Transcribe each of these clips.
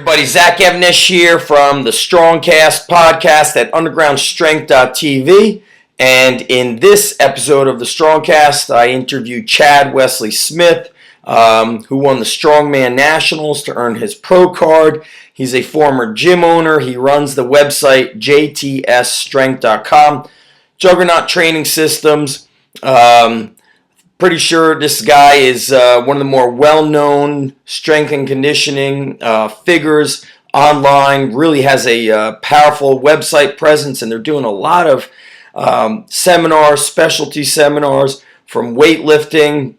Everybody, Zach Evanish here from the STRONGCast podcast at undergroundstrength.tv. And in this episode of the STRONGCast, I interviewed Chad Wesley Smith, who won the Strongman Nationals to earn his pro card. He's a former gym owner. He runs the website jtsstrength.com, Juggernaut Training Systems. Pretty sure this guy is one of the more well-known strength and conditioning figures online. Really has a powerful website presence, and they're doing a lot of seminars, specialty seminars, from weightlifting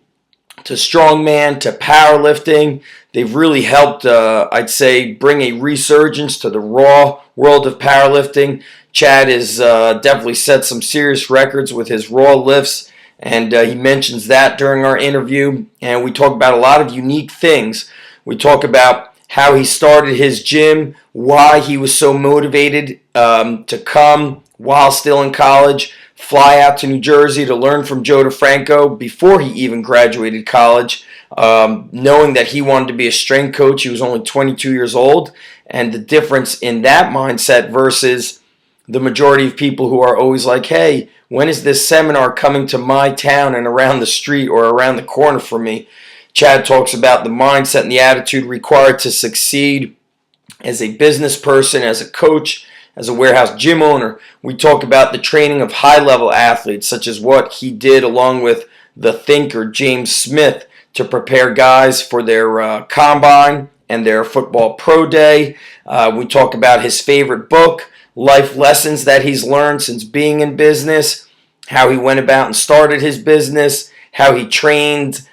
to strongman to powerlifting. They've really helped, I'd say, bring a resurgence to the raw world of powerlifting. Chad has definitely set some serious records with his raw lifts. And he mentions that during our interview. And we talk about a lot of unique things. We talk about how he started his gym, why he was so motivated to come while still in college, fly out to New Jersey to learn from Joe DeFranco before he even graduated college, knowing that he wanted to be a strength coach. He was only 22 years old. And the difference in that mindset versus the majority of people who are always like, hey, when is this seminar coming to my town and around the street or around the corner from me? Chad talks about the mindset and the attitude required to succeed as a business person, as a coach, as a warehouse gym owner. We talk about the training of high-level athletes, such as what he did along with the thinker James Smith to prepare guys for their combine and their football pro day. We talk about his favorite book, life lessons that he's learned since being in business, how he went about and started his business, how he trained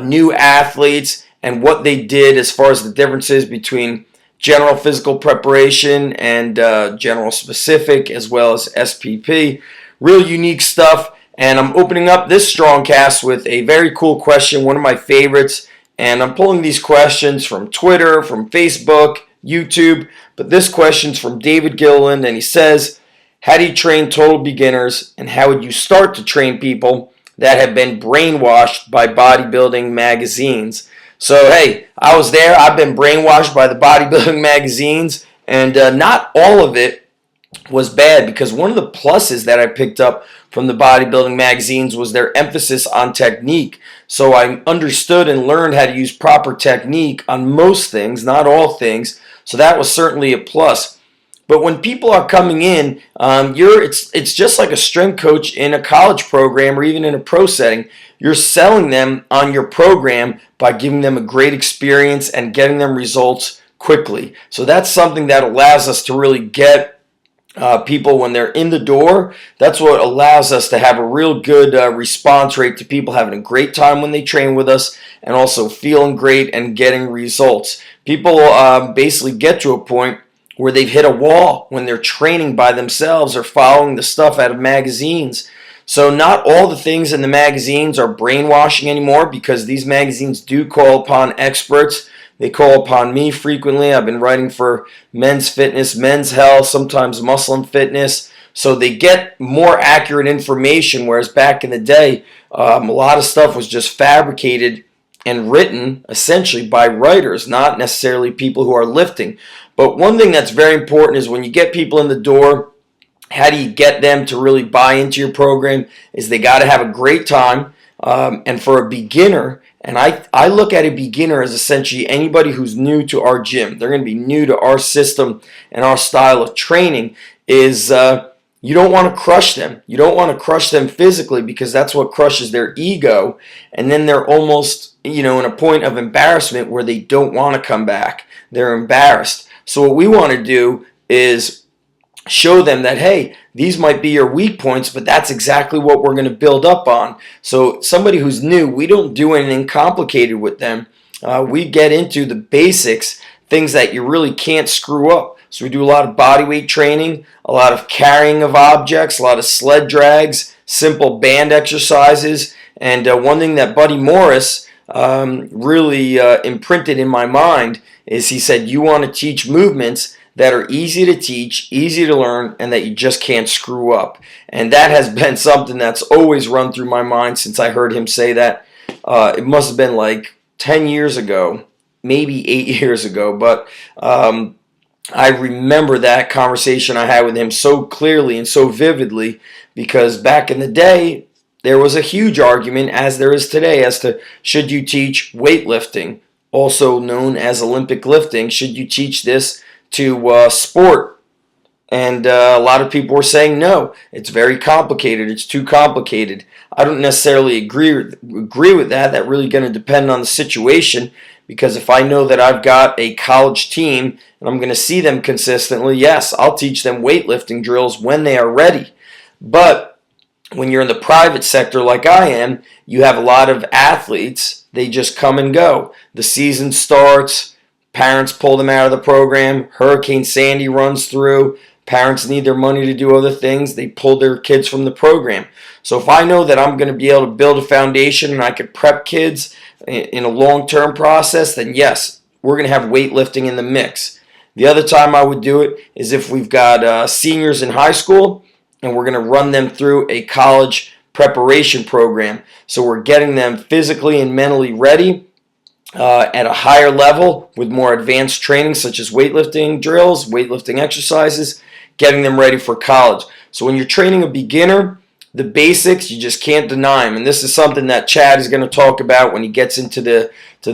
new athletes, and what they did as far as the differences between general physical preparation and general specific, as well as SPP. Real unique stuff. And I'm opening up this STRONGCast with a very cool question, one of my favorites. And I'm pulling these questions from Twitter, from Facebook, YouTube, but this question's from David Gilliland, and he says, how do you train total beginners, and how would you start to train people that have been brainwashed by bodybuilding magazines? So, hey, I was there. I've been brainwashed by the bodybuilding magazines, and not all of it was bad, because one of the pluses that I picked up from the bodybuilding magazines was their emphasis on technique. So I understood and learned how to use proper technique on most things, not all things. So that was certainly a plus. But when people are coming in, it's just like a strength coach in a college program or even in a pro setting. You're selling them on your program by giving them a great experience and getting them results quickly. So that's something that allows us to really get people when they're in the door. That's what allows us to have a real good response rate to people having a great time when they train with us and also feeling great and getting results. People basically get to a point where they've hit a wall when they're training by themselves or following the stuff out of magazines. So not all the things in the magazines are brainwashing anymore, because these magazines do call upon experts. They call upon me frequently. I've been writing for Men's Fitness, Men's Health, sometimes Muscle and Fitness. So they get more accurate information, whereas back in the day, a lot of stuff was just fabricated and written essentially by writers, not necessarily people who are lifting. But one thing that's very important is when you get people in the door, how do you get them to really buy into your program? Is they got to have a great time. And for a beginner, and I look at a beginner as essentially anybody who's new to our gym. They're going to be new to our system and our style of training. Is you don't want to crush them. You don't want to crush them physically, because that's what crushes their ego. And then they're almost, in a point of embarrassment where they don't want to come back. They're embarrassed. So what we want to do is show them that, hey, these might be your weak points, but that's exactly what we're going to build up on. So somebody who's new, we don't do anything complicated with them. We get into the basics, things that you really can't screw up. So we do a lot of body weight training, a lot of carrying of objects, a lot of sled drags, simple band exercises. And one thing that Buddy Morris really imprinted in my mind is he said, you want to teach movements that are easy to teach, easy to learn, and that you just can't screw up. And that has been something that's always run through my mind since I heard him say that. It must have been like 10 years ago maybe 8 years ago, but I remember that conversation I had with him so clearly and so vividly, because back in the day, there was a huge argument, as there is today, as to should you teach weightlifting, also known as Olympic lifting. Should you teach this to sport? And a lot of people were saying no, it's very complicated, it's too complicated. I don't necessarily agree with that. That's really going to depend on the situation, because if I know that I've got a college team and I'm going to see them consistently, yes, I'll teach them weightlifting drills when they are ready. But when you're in the private sector like I am, you have a lot of athletes, they just come and go. The season starts, parents pull them out of the program, Hurricane Sandy runs through, parents need their money to do other things, they pull their kids from the program. So if I know that I'm going to be able to build a foundation and I could prep kids in a long-term process, then yes, we're going to have weightlifting in the mix. The other time I would do it is if we've got seniors in high school and we're going to run them through a college preparation program. So we're getting them physically and mentally ready at a higher level with more advanced training, such as weightlifting drills, weightlifting exercises, getting them ready for college. So when you're training a beginner, the basics, you just can't deny them. And this is something that Chad is going to talk about when he gets into the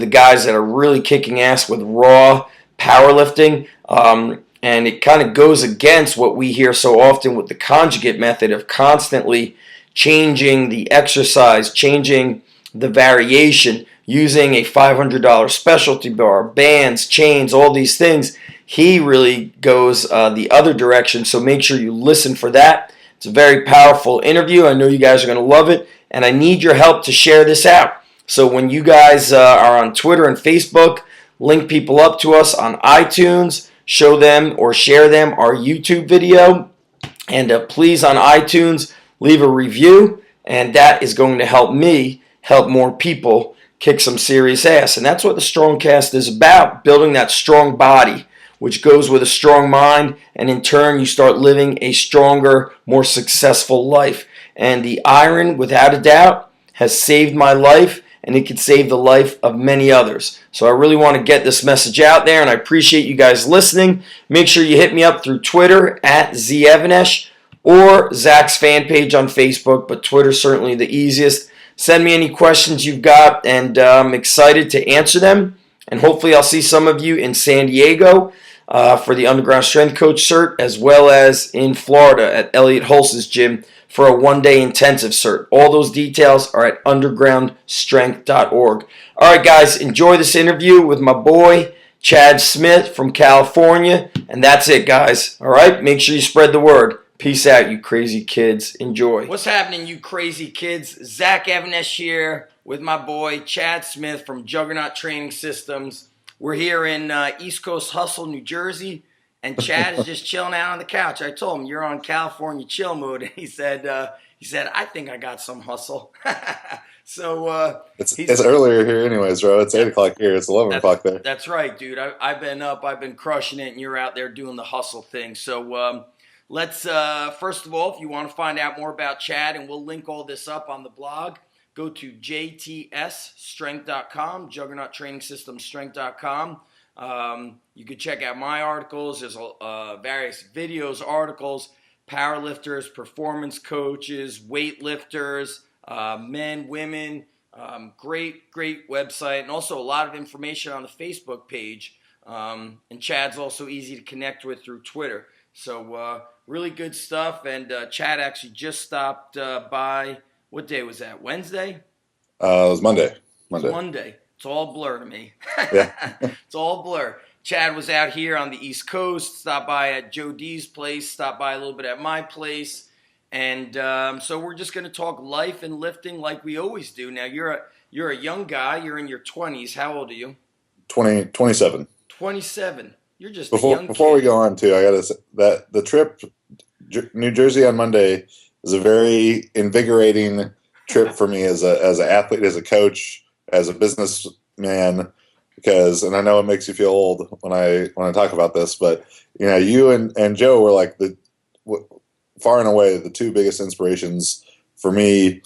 guys that are really kicking ass with raw powerlifting. And it kind of goes against what we hear so often with the conjugate method of constantly changing the exercise, changing the variation, using a $500 specialty bar, bands, chains, all these things. He really goes the other direction, so make sure you listen for that. It's a very powerful interview. I know you guys are going to love it, and I need your help to share this out. So when you guys are on Twitter and Facebook, link people up to us on iTunes, show them or share them our YouTube video, and please on iTunes leave a review, and that is going to help me help more people kick some serious ass. And that's what the STRONGCast is about, building that strong body, which goes with a strong mind, and in turn you start living a stronger, more successful life. And the iron, without a doubt, has saved my life, and it could save the life of many others. So I really want to get this message out there, and I appreciate you guys listening. Make sure you hit me up through Twitter at @ZEvanesh or Zach's fan page on Facebook, but Twitter's certainly the easiest. Send me any questions you've got, and I'm excited to answer them. And hopefully I'll see some of you in San Diego for the Underground Strength Coach Cert, as well as in Florida at Elliot Hulse's gym for a one-day intensive cert. All those details are at undergroundstrength.org. All right, guys, enjoy this interview with my boy, Chad Smith from California. And that's it, guys. All right, make sure you spread the word. Peace out, you crazy kids. Enjoy. What's happening, you crazy kids? Zach Evanesh here with my boy, Chad Smith from Juggernaut Training Systems. We're here in East Coast Hustle, New Jersey. And Chad is just chilling out on the couch. I told him, you're on California chill mode. And he said, I think I got some hustle. So it's earlier here anyways, bro. It's 8 o'clock here. It's 11 o'clock there. That's right, dude. I've been up. I've been crushing it. And you're out there doing the hustle thing. So let's, first of all, if you want to find out more about Chad, and we'll link all this up on the blog, go to jtsstrength.com, Juggernaut Training System Strength.com. You could check out my articles. There's various videos, articles, powerlifters, performance coaches, weightlifters, men, women. Great website, and also a lot of information on the Facebook page. And Chad's also easy to connect with through Twitter. So really good stuff. And Chad actually just stopped by. What day was that? Wednesday? It was Monday. It was Monday. It's all blur to me. Yeah. It's all blur. Chad was out here on the East Coast, stopped by at Joe D's place, stopped by a little bit at my place. And so we're just going to talk life and lifting like we always do. Now, you're a young guy. You're in your 20s. How old are you? 27. 27. You're just before, a young Before kid. we go on, too, I got to say that the trip, New Jersey on Monday, is a very invigorating trip for me as an athlete, as a coach, as a businessman, because, and I know it makes you feel old when I talk about this, but you know, you and Joe were like far and away the two biggest inspirations for me.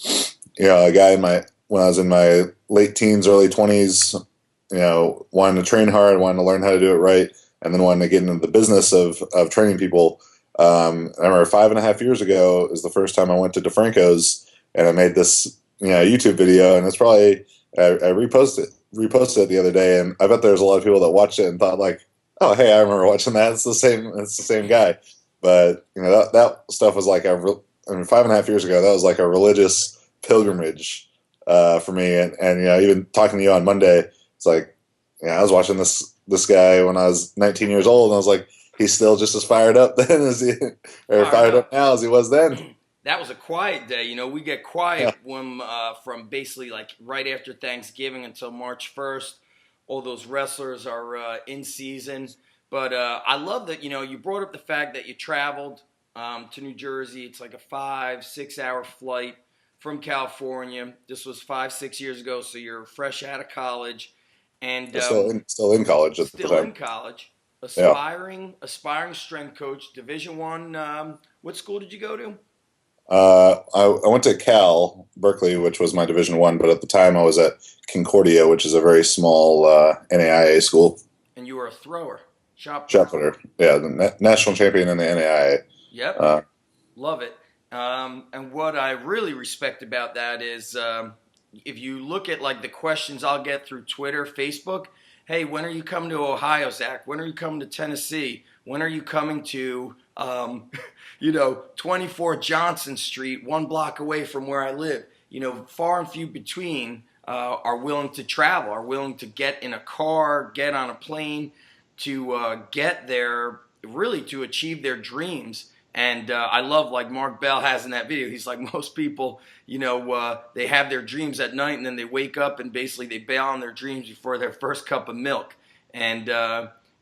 You know, a guy when I was in my late teens, early 20s, wanting to train hard, wanting to learn how to do it right, and then wanting to get into the business of training people. I remember 5.5 years ago is the first time I went to DeFranco's, and I made this YouTube video, and it's probably I reposted it the other day, and I bet there's a lot of people that watched it and thought like, oh hey, I remember watching that. It's the same guy. But that stuff was like 5.5 years ago, that was like a religious pilgrimage for me, and even talking to you on Monday, it's like I was watching this guy when I was 19 years old, and I was like, he's still just as fired up then as he, or fired up now as he was then. That was a quiet day. We get quiet when from basically like right after Thanksgiving until March 1st. All those wrestlers are in season. But I love that, you brought up the fact that you traveled to New Jersey. It's like a 5-6 hour flight from California. This was 5-6 years ago, so you're fresh out of college. And still in college at the time. Still in college. Aspiring strength coach, Division One. What school did you go to? I went to Cal, Berkeley, which was my Division One, but at the time I was at Concordia, which is a very small NAIA school. And you were a thrower, shot putter. Yeah, the national champion in the NAIA. Yep, love it. And what I really respect about that is if you look at like the questions I'll get through Twitter, Facebook. Hey, when are you coming to Ohio, Zach? When are you coming to Tennessee? When are you coming to 24 Johnson Street, 1 block away from where I live? Far and few between are willing to travel, are willing to get in a car, get on a plane to get there, really to achieve their dreams. And I love, like Mark Bell has in that video, he's like, most people, they have their dreams at night and then they wake up and basically they bail on their dreams before their first cup of milk. And,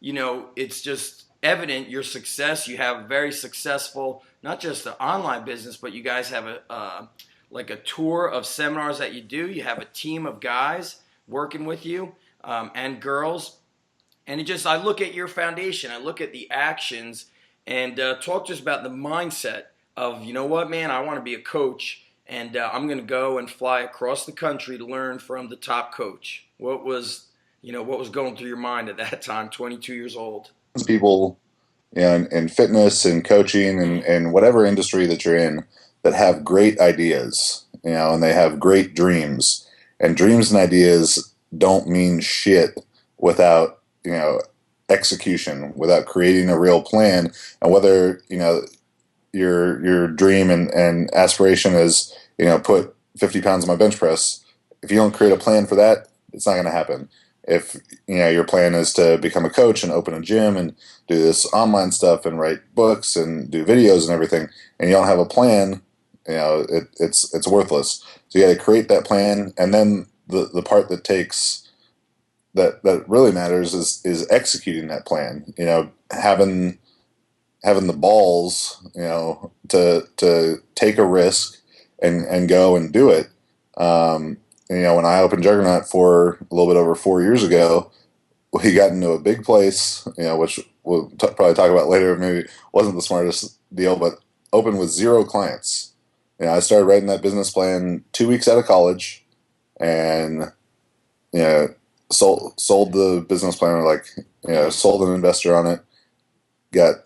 it's just evident your success. You have a very successful, not just an online business, but you guys have a tour of seminars that you do. You have a team of guys working with you and girls. And I look at your foundation. I look at the actions. And talk to us about the mindset of, what, man, I want to be a coach, and I'm going to go and fly across the country to learn from the top coach. What was going through your mind at that time, 22 years old? People in fitness and coaching and whatever industry that you're in that have great ideas, and they have great dreams. And dreams and ideas don't mean shit without, execution, without creating a real plan. And whether your dream and aspiration is put 50 pounds on my bench press, if you don't create a plan for that, it's not going to happen. If your plan is to become a coach and open a gym and do this online stuff and write books and do videos and everything, and you don't have a plan, it's worthless. So you got to create that plan, and then the part that takes that really matters is executing that plan. Having the balls, to take a risk and go and do it. When I opened Juggernaut for a little bit over 4 years ago, we got into a big place, which we'll probably talk about later. Maybe wasn't the smartest deal, but opened with 0 clients. I started writing that business plan 2 weeks out of college, and sold the business plan, sold an investor on it. Got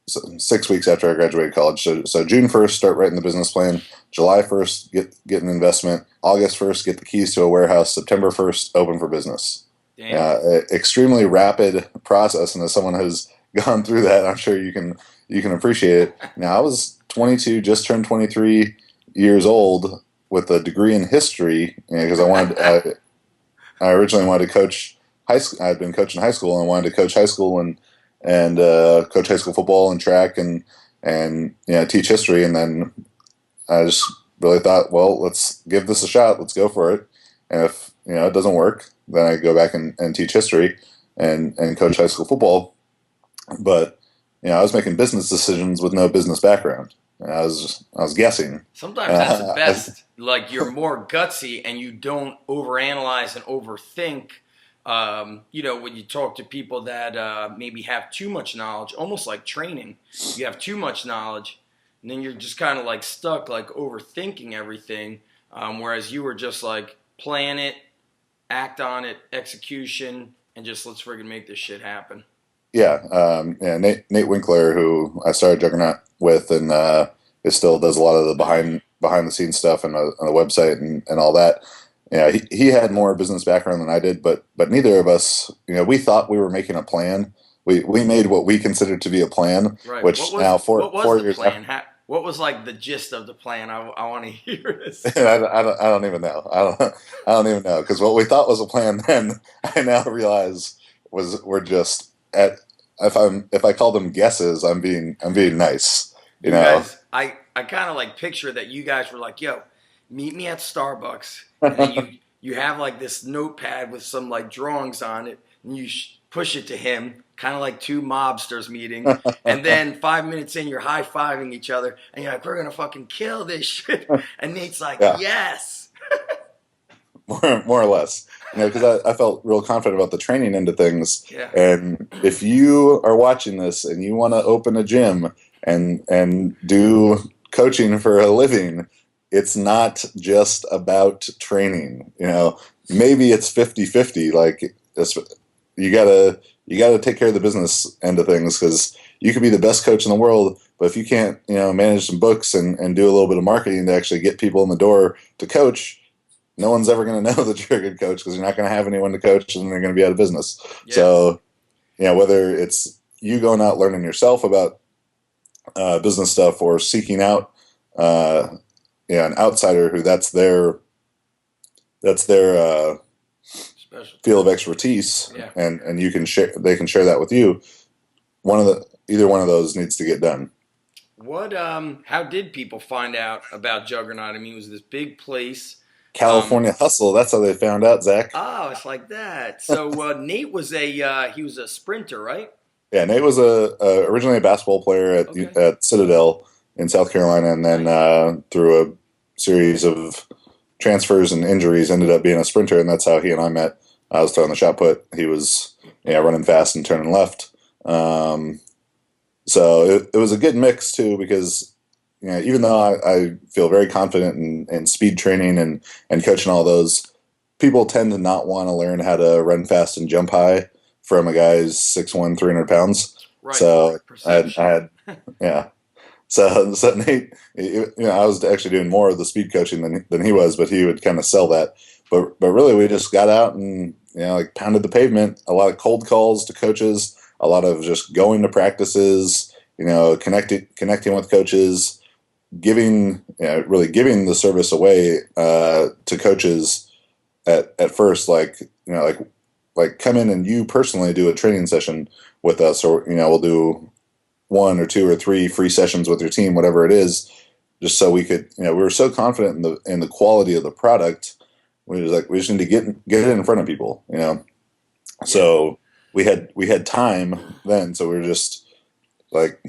6 weeks after I graduated college. So June 1st, start writing the business plan. July 1st, get an investment. August 1st, get the keys to a warehouse. September 1st, open for business. Extremely rapid process, and as someone who's gone through that, I'm sure you can appreciate it. Now, I was 22, just turned 23 years old with a degree in history, because I originally wanted to coach high school. I'd been coaching high school and wanted to coach high school and coach high school football and track and teach history. And then I just really thought, well, let's give this a shot. Let's go for it. And if it doesn't work, then I go back and teach history and coach high school football. But I was making business decisions with no business background. I was guessing. Sometimes that's the best. Like, you're more gutsy and you don't overanalyze and overthink. When you talk to people that maybe have too much knowledge, almost like training, you have too much knowledge, and then you're just kind of like stuck, like overthinking everything. Whereas you were just like, plan it, act on it, execution, and just let's friggin' make this shit happen. Yeah, Nate Winkler, who I started Juggernaut with, and it still does a lot of the behind the scenes stuff and on the website and all that. Yeah, he had more business background than I did, but neither of us, we thought we were making a plan. We made what we considered to be a plan, Right. which now what was 4 the years plan? What was like the gist of the plan? I want to hear this. I don't even know. I don't even know, because what we thought was a plan then, I now realize we're just at, if I call them guesses, I'm being nice. You guys, I kind of like picture that you guys were like, yo, meet me at Starbucks, and then you have like this notepad with some like drawings on it, and you push it to him, kind of like two mobsters meeting, and then 5 minutes in, you're high-fiving each other, and you're like, we're gonna fucking kill this shit, and Nate's like, Yeah. yes. More or less, because I felt real confident about the training end of things. Yeah. And if you are watching this and you want to open a gym and do coaching for a living, it's not just about training. Maybe it's 50-50. Like, you gotta take care of the business end of things, because you could be the best coach in the world, but if you can't manage some books and do a little bit of marketing to actually get people in the door to coach, no one's ever going to know that you're a good coach, because you're not going to have anyone to coach, and they're going to be out of business. Yeah. So, whether it's you going out learning yourself about business stuff, or seeking out an outsider who that's their field of expertise, yeah. and you can they can share that with you. Either one of those needs to get done. What how did people find out about Juggernaut? I mean, it was this big place. California hustle. That's how they found out, Zach. Oh, it's like that. So Nate was he was a sprinter, right? Yeah, Nate was originally a basketball player at Citadel in South Carolina, and then through a series of transfers and injuries, ended up being a sprinter, and that's how he and I met. I was throwing the shot put. He was running fast and turning left. So it was a good mix too, because even though I feel very confident in speed training and coaching all those, people tend to not want to learn how to run fast and jump high from a guy's 6'1", 300 pounds. Right. So I had yeah. So Nate, I was actually doing more of the speed coaching than he was, but he would kind of sell that. But really, we just got out and pounded the pavement. A lot of cold calls to coaches, a lot of just going to practices, connecting with coaches, really giving the service away to coaches at first, like come in and you personally do a training session with us, or we'll do 1 or 2 or 3 free sessions with your team, whatever it is, just so we could, we were so confident in the quality of the product. We just need to get it in front of people, Yeah. So we had time then, so we were just like,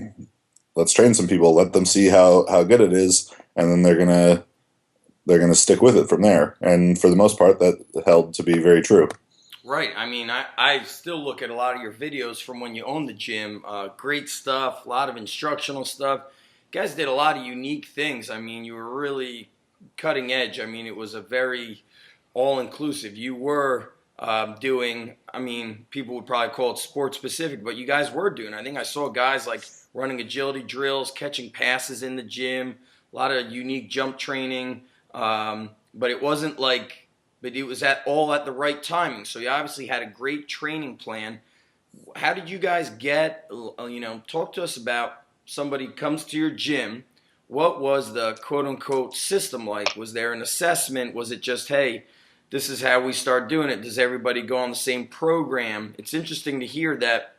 let's train some people, let them see how good it is, and then they're gonna stick with it from there. And for the most part, that held to be very true. Right. I mean, I still look at a lot of your videos from when you owned the gym. Great stuff, a lot of instructional stuff. You guys did a lot of unique things. I mean, you were really cutting edge. I mean, it was a very all-inclusive. You were doing, I mean, people would probably call it sport-specific, but you guys were doing. I think I saw guys like running agility drills, catching passes in the gym, a lot of unique jump training. But it wasn't like, but it was all at the right timing. So you obviously had a great training plan. How did you guys get, talk to us about somebody comes to your gym. What was the quote-unquote system like? Was there an assessment? Was it just, hey, this is how we start doing it? Does everybody go on the same program? It's interesting to hear that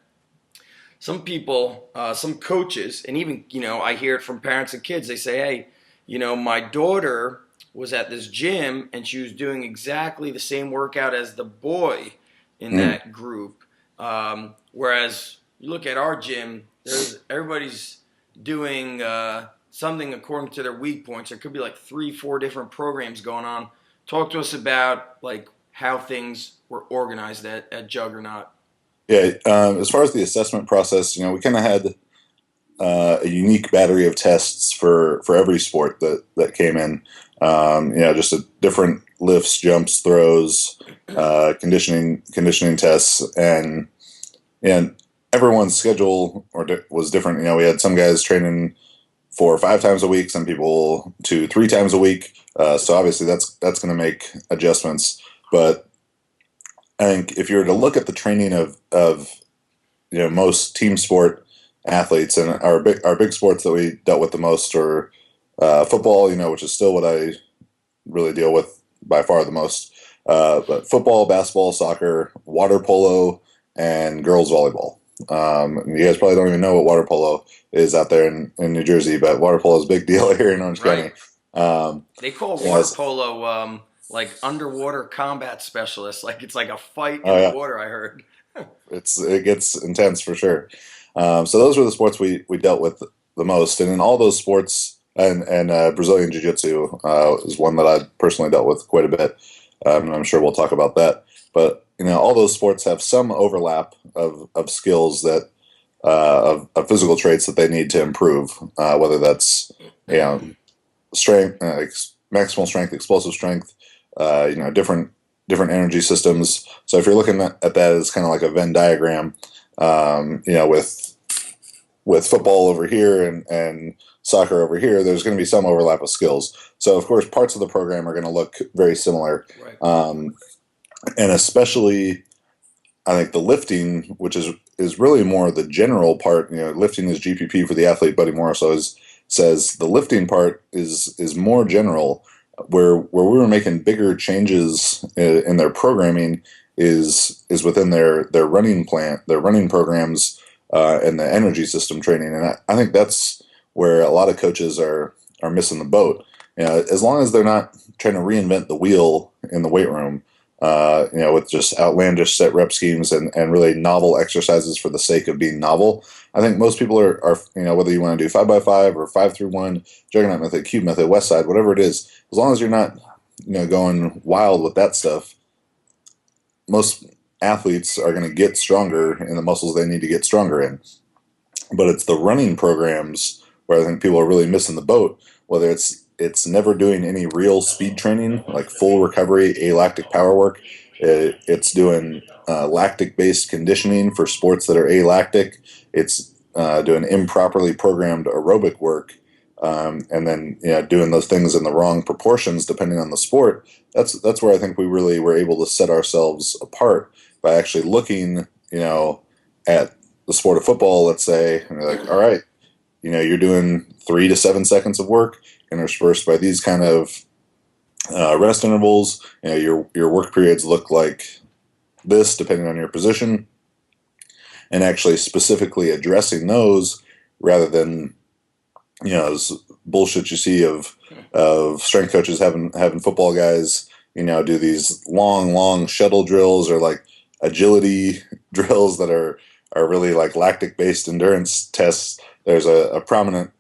some people, some coaches, and even, I hear it from parents and kids, they say, hey, my daughter was at this gym and she was doing exactly the same workout as the boy in that group. Whereas you look at our gym, everybody's doing something according to their weak points. There could be like 3-4 different programs going on. Talk to us about like how things were organized at Juggernaut. Yeah, as far as the assessment process, we kind of had a unique battery of tests for every sport that came in. Just a different lifts, jumps, throws, conditioning tests, and everyone's schedule was different. We had some guys training 4 or 5 times a week, some people 2, 3 times a week. So obviously that's going to make adjustments. But I think if you were to look at the training of most team sport athletes, and our big sports that we dealt with the most are football, which is still what I really deal with by far the most. But football, basketball, soccer, water polo, and girls volleyball. You guys probably don't even know what water polo is out there in New Jersey, but water polo is a big deal here in Orange County. They call water polo like underwater combat specialists. Like it's like a fight in the water, I heard. It gets intense for sure. So those were the sports we dealt with the most, and in all those sports, and Brazilian Jiu-Jitsu is one that I personally dealt with quite a bit. And I'm sure we'll talk about that. But all those sports have some overlap of skills that of physical traits that they need to improve, whether that's strength, maximal strength, explosive strength, different energy systems. So if you're looking at that as kind of like a Venn diagram, with football over here and soccer over here, there's going to be some overlap of skills. So of course, parts of the program are going to look very similar, and especially, I think the lifting, which is really more the general part. Lifting is GPP for the athlete. Buddy Morris always says the lifting part is more general. Where we were making bigger changes in their programming is within their running plan, their running programs, and the energy system training. And I think that's where a lot of coaches are missing the boat. As long as they're not trying to reinvent the wheel in the weight room, with just outlandish set rep schemes and really novel exercises for the sake of being novel. I think most people are whether you want to do 5x5 or 5-through-1, Juggernaut method, cube method, West Side, whatever it is, as long as you're not going wild with that stuff, most athletes are going to get stronger in the muscles they need to get stronger in. But it's the running programs where I think people are really missing the boat, whether it's never doing any real speed training, like full recovery, alactic power work. It's doing lactic-based conditioning for sports that are alactic. It's doing improperly programmed aerobic work, and then doing those things in the wrong proportions depending on the sport. That's where I think we really were able to set ourselves apart by actually looking, at the sport of football, let's say, and we're like, all right, you're doing 3 to 7 seconds of work interspersed by these kind of rest intervals. Your work periods look like this depending on your position, and actually specifically addressing those rather than this bullshit you see of strength coaches having football guys do these long shuttle drills or like agility drills that are really like lactic based endurance tests. There's a prominent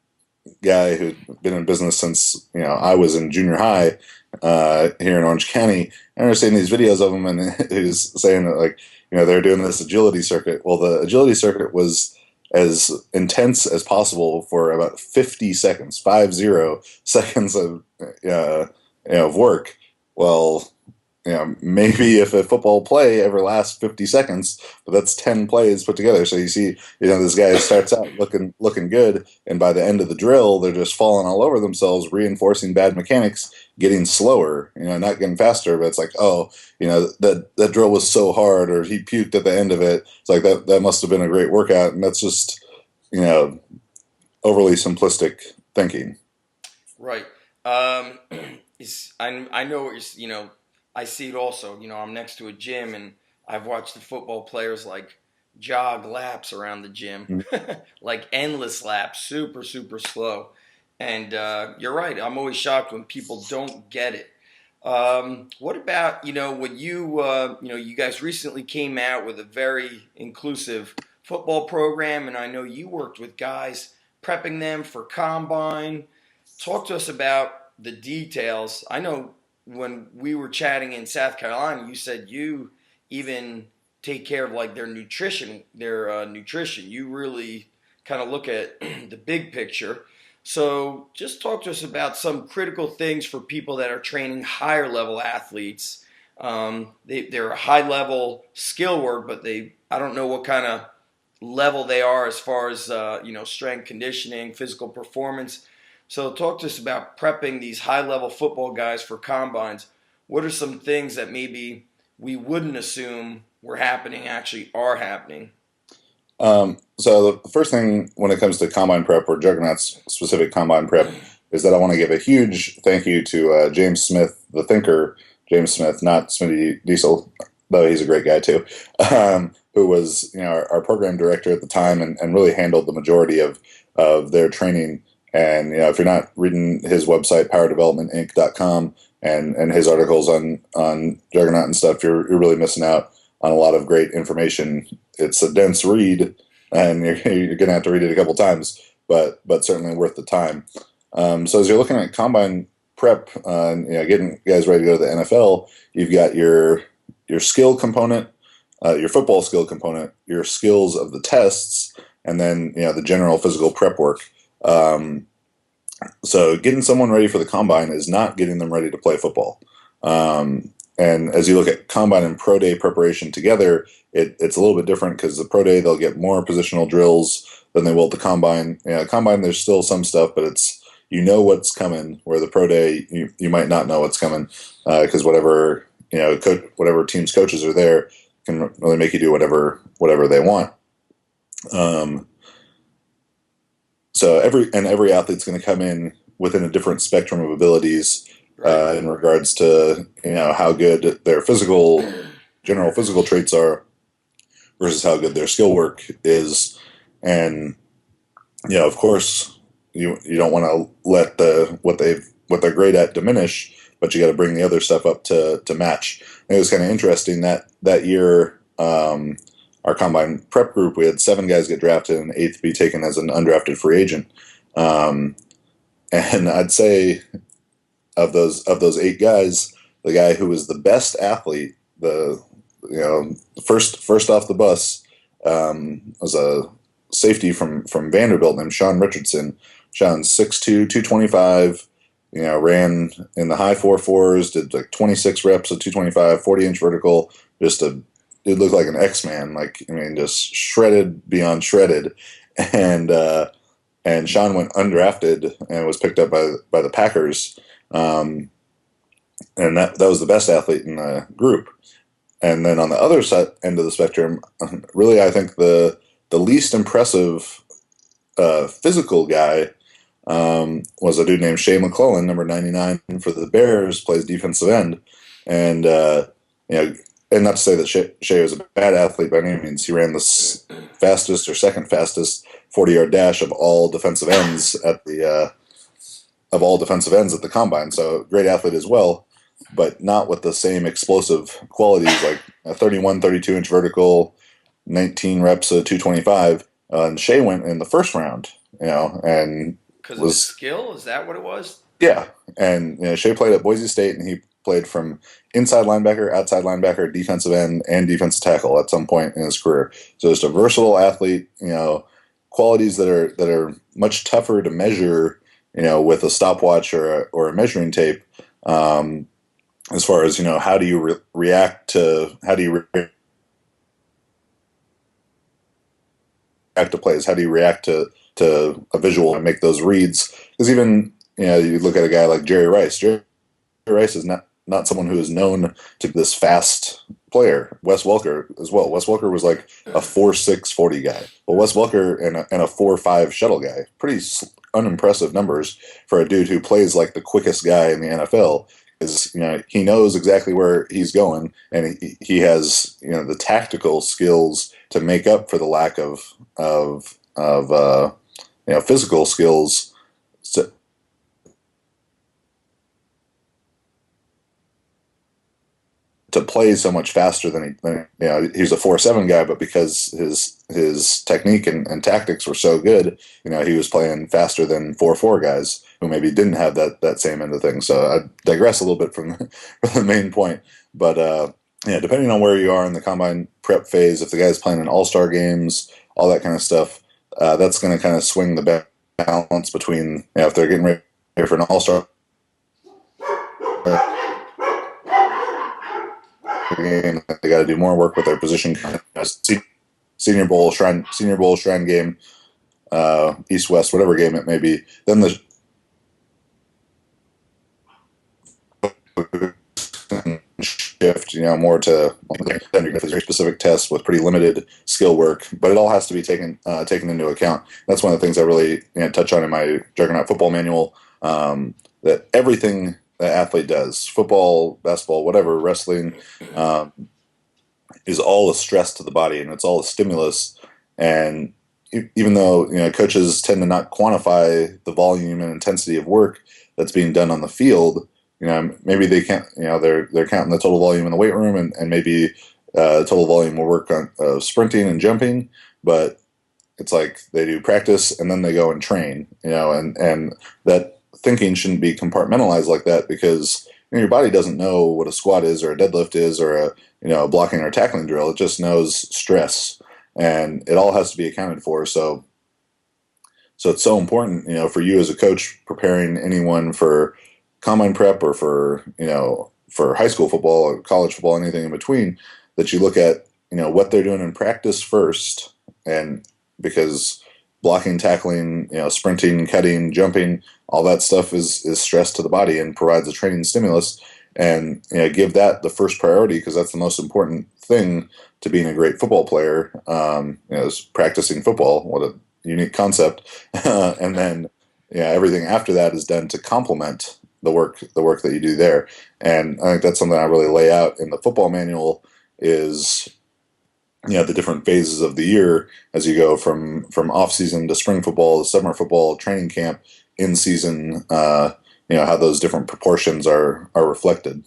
guy who'd been in business since I was in junior high here in Orange County. I remember seeing these videos of him, and he was saying that they're doing this agility circuit. Well, the agility circuit was as intense as possible for about 50 seconds, 50 seconds of work. Well, maybe if a football play ever lasts 50 seconds, but that's 10 plays put together. So you see, this guy starts out looking good, and by the end of the drill, they're just falling all over themselves, reinforcing bad mechanics, getting slower, not getting faster. But it's like, that drill was so hard, or he puked at the end of it. It's like that must have been a great workout, and that's just, overly simplistic thinking. Right. I know what you're, I see it also. I'm next to a gym, and I've watched the football players jog laps around the gym, like endless laps, super, super slow. And you're right. I'm always shocked when people don't get it. What about, when you guys recently came out with a very inclusive football program, and I know you worked with guys prepping them for combine. Talk to us about the details. I know when we were chatting in South Carolina, you said you even take care of their nutrition. You really kind of look at the big picture. So just talk to us about some critical things for people that are training higher level athletes. They're a high level skill work, but I don't know what kind of level they are as far as strength conditioning, physical performance. So talk to us about prepping these high level football guys for combines. What are some things that maybe we wouldn't assume were happening actually are happening? So the first thing when it comes to combine prep or Juggernaut's specific combine prep is that I want to give a huge thank you to James Smith, the thinker, James Smith, not Smitty Diesel, though he's a great guy too, who was our program director at the time and really handled the majority of their training. And if you're not reading his website, powerdevelopmentinc.com, and his articles on Juggernaut and stuff, you're really missing out on a lot of great information. It's a dense read, and you're going to have to read it a couple times, but certainly worth the time. So as you're looking at combine prep, getting guys ready to go to the NFL, you've got your skill component, your football skill component, your skills of the tests, and then the general physical prep work. So getting someone ready for the combine is not getting them ready to play football. And as you look at combine and pro day preparation together, it's a little bit different because the pro day, they'll get more positional drills than they will at the combine. Combine, there's still some stuff, but it's, what's coming, where the pro day, you might not know what's coming because whatever team's coaches are there can really make you do whatever they want. So every athlete's going to come in within a different spectrum of abilities in regards to how good their general physical traits are versus how good their skill work is, and of course you don't want to let what they're great at diminish, but you got to bring the other stuff up to match. And it was kind of interesting that year. Our combine prep group, we had 7 guys get drafted and 8th be taken as an undrafted free agent. And I'd say of those 8 guys, the guy who was the best athlete, the first off the bus, was a safety from Vanderbilt named Sean Richardson. Sean's 6'2", 225, ran in the high 4.4s, did like 26 reps of 225, 40-inch vertical, it looked like an X-Man, just shredded beyond shredded. And Sean went undrafted and was picked up by the Packers. And that was the best athlete in the group. And then on the other end of the spectrum, really I think the least impressive physical guy was a dude named Shea McClellan, number 99 for the Bears, plays defensive end. And and not to say that Shea was a bad athlete by any means. He ran the fastest or second fastest 40-yard dash of all defensive ends at the combine. So great athlete as well, but not with the same explosive qualities like a 31, 32-inch vertical, 19 reps of 225. And Shea went in the first round, and because of his skill. Is that what it was? Yeah, and Shea played at Boise State, and he played from inside linebacker, outside linebacker, defensive end, and defensive tackle at some point in his career. So just a versatile athlete, qualities that are much tougher to measure, with a stopwatch or a measuring tape. As far as how do you react to plays? How do you react to a visual and make those reads? Because even you look at a guy like Jerry Rice. Jerry Rice is not someone who is known to be this fast player. Wes Welker as well. Wes Welker was like a 4.6 40 guy. Well, Wes Welker and a 4.5 shuttle guy. Pretty unimpressive numbers for a dude who plays like the quickest guy in the NFL. Is he knows exactly where he's going, and he has the tactical skills to make up for the lack of physical skills. To play so much faster than he's a 4.7 guy, but because his technique and tactics were so good, he was playing faster than 4.4 guys who maybe didn't have that same end of things. So I digress a little bit from the main point, but depending on where you are in the combine prep phase, if the guy's playing in all-star games, all that kind of stuff, that's going to kind of swing the balance between, if they're getting ready for an all-star game, they got to do more work with their position. Senior Bowl, Shrine game, East West, whatever game it may be. Then the shift, more to very specific tests with pretty limited skill work, but it all has to be taken into account. That's one of the things I really touch on in my Juggernaut football manual. That everything that athlete does, football, basketball, whatever, wrestling, is all a stress to the body, and it's all a stimulus. And even though coaches tend to not quantify the volume and intensity of work that's being done on the field, maybe they can't. They're counting the total volume in the weight room, and maybe total volume will work on sprinting and jumping, but it's like they do practice and then they go and train. And that thinking shouldn't be compartmentalized like that, because your body doesn't know what a squat is or a deadlift is or a blocking or tackling drill. It just knows stress, and it all has to be accounted for. So it's so important, for you as a coach preparing anyone for combine prep or for high school football or college football, anything in between, that you look at what they're doing in practice first, and because blocking, tackling, sprinting, cutting, jumping, all that stuff is stress to the body and provides a training stimulus. And give that the first priority, because that's the most important thing to being a great football player. Is practicing football. What a unique concept. And then everything after that is done to complement the work that you do there. And I think that's something I really lay out in the football manual, is the different phases of the year as you go from off season to spring football to summer football, training camp, in season, how those different proportions are reflected.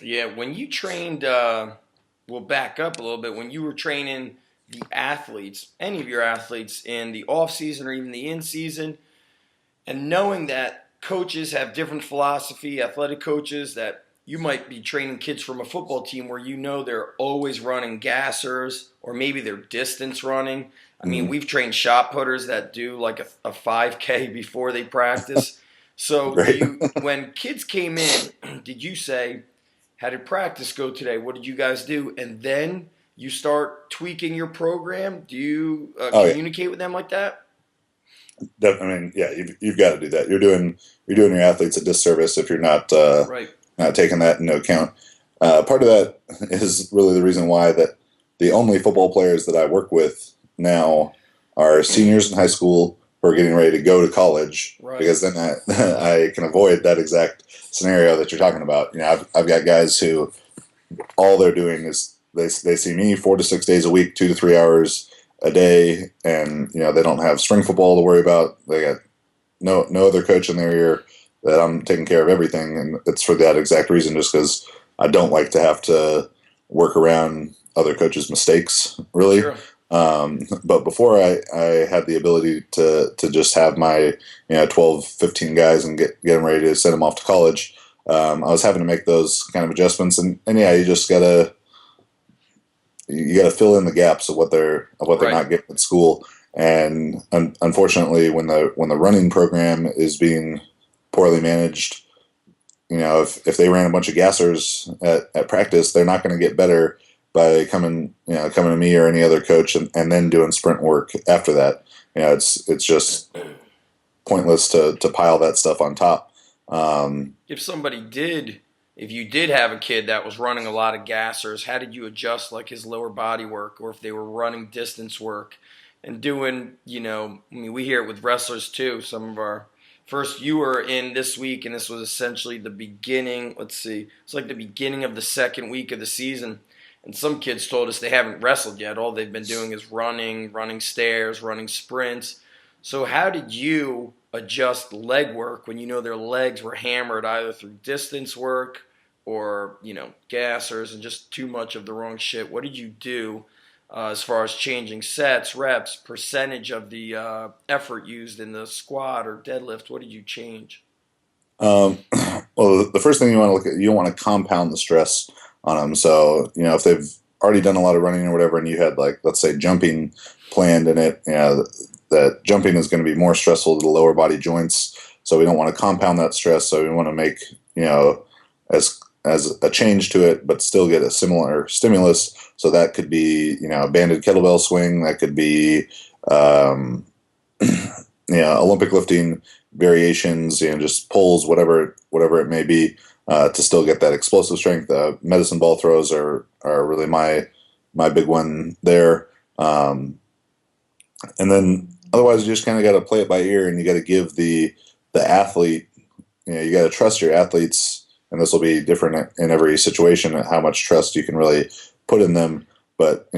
Yeah, when you trained, we'll back up a little bit. When you were training the athletes, any of your athletes in the off season or even the in season, and knowing that coaches have different philosophy, athletic coaches, that you might be training kids from a football team where they're always running gassers, or maybe they're distance running. I mean, we've trained shot putters that do like a 5K before they practice. So when kids came in, did you say, how did practice go today? What did you guys do? And then you start tweaking your program? Do you communicate with them like that? I mean, yeah, you've got to do that. You're doing your athletes a disservice if you're not not taking that into account. Part of that is really the reason why that the only football players that I work with now are seniors in high school who are getting ready to go to college, because then I can avoid that exact scenario that you're talking about. I've got guys who all they're doing is they see me 4 to 6 days a week, 2 to 3 hours a day, and they don't have spring football to worry about. They got no other coach in their ear, that I'm taking care of everything, and it's for that exact reason, just because I don't like to have to work around other coaches' mistakes, really. Sure. But before I had the ability to just have my 12, 15 guys and get them ready to send them off to college, I was having to make those kind of adjustments, and you just gotta fill in the gaps of what they're not getting at school. And unfortunately, when the running program is being poorly managed, if they ran a bunch of gassers at practice, they're not going to get better by coming to me or any other coach and then doing sprint work after that. It's just pointless to pile that stuff on top. If you did have a kid that was running a lot of gassers, how did you adjust like his lower body work, or if they were running distance work and doing, we hear it with wrestlers too. Some of our first, you were in this week, and this was essentially the beginning. It's like the beginning of the second week of the season. And some kids told us they haven't wrestled yet. All they've been doing is running stairs, running sprints. So how did you adjust leg work when their legs were hammered either through distance work or, gassers and just too much of the wrong shit? What did you do as far as changing sets, reps, percentage of the effort used in the squat or deadlift? What did you change? Well, the first thing you want to look at, you don't want to compound the stress on them. So, if they've already done a lot of running or whatever, and you had, like, let's say jumping planned in it, that jumping is going to be more stressful to the lower body joints. So we don't want to compound that stress. So we want to make, as a change to it, but still get a similar stimulus. So that could be, a banded kettlebell swing. That could be, Olympic lifting variations, just pulls, whatever it may be, to still get that explosive strength. Medicine ball throws are really my big one there. And then otherwise you just kind of got to play it by ear, and you got to give the athlete, you got to trust your athletes, and this will be different in every situation, how much trust you can really put in them. But,